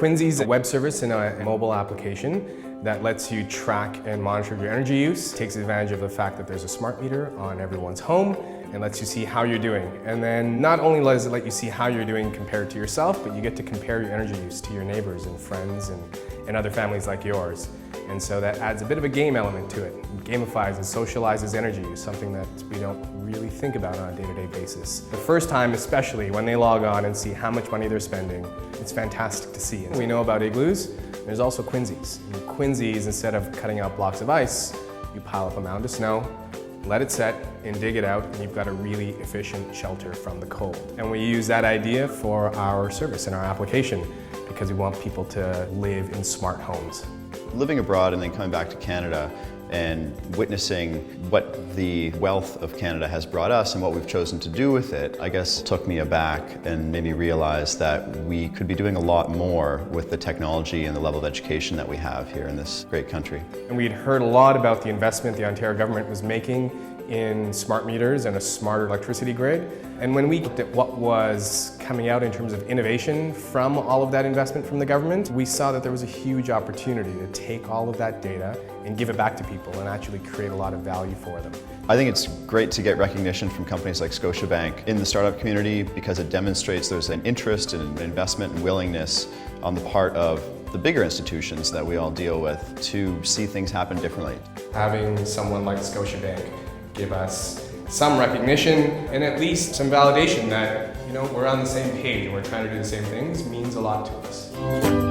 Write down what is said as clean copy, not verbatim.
Quinzee is a web service and a mobile application that lets you track and monitor your energy use. It takes advantage of the fact that there's a smart meter on everyone's home and lets you see how you're doing. And then not only does it let you see how you're doing compared to yourself, but you get to compare your energy use to your neighbors and friends and other families like yours. And so that adds a bit of a game element to it. It gamifies and socializes energy use, something that we don't really think about on a day-to-day basis. The first time, especially when they log on and see how much money they're spending, it's fantastic to see. We know about igloos. There's also Quinzees. And Quinzees, instead of cutting out blocks of ice, you pile up a mound of snow, let it set, and dig it out, and you've got a really efficient shelter from the cold. And we use that idea for our service and our application because we want people to live in smart homes. Living abroad and then coming back to Canada and witnessing what the wealth of Canada has brought us and what we've chosen to do with it, I guess took me aback and made me realize that we could be doing a lot more with the technology and the level of education that we have here in this great country. And we'd heard a lot about the investment the Ontario government was making in smart meters and a smarter electricity grid. And when we looked at what was coming out in terms of innovation from all of that investment from the government, we saw that there was a huge opportunity to take all of that data and give it back to people and actually create a lot of value for them. I think it's great to get recognition from companies like Scotiabank in the startup community because it demonstrates there's an interest and investment and willingness on the part of the bigger institutions that we all deal with to see things happen differently. Having someone like Scotiabank give us some recognition and at least some validation that, we're on the same page and we're trying to do the same things means a lot to us.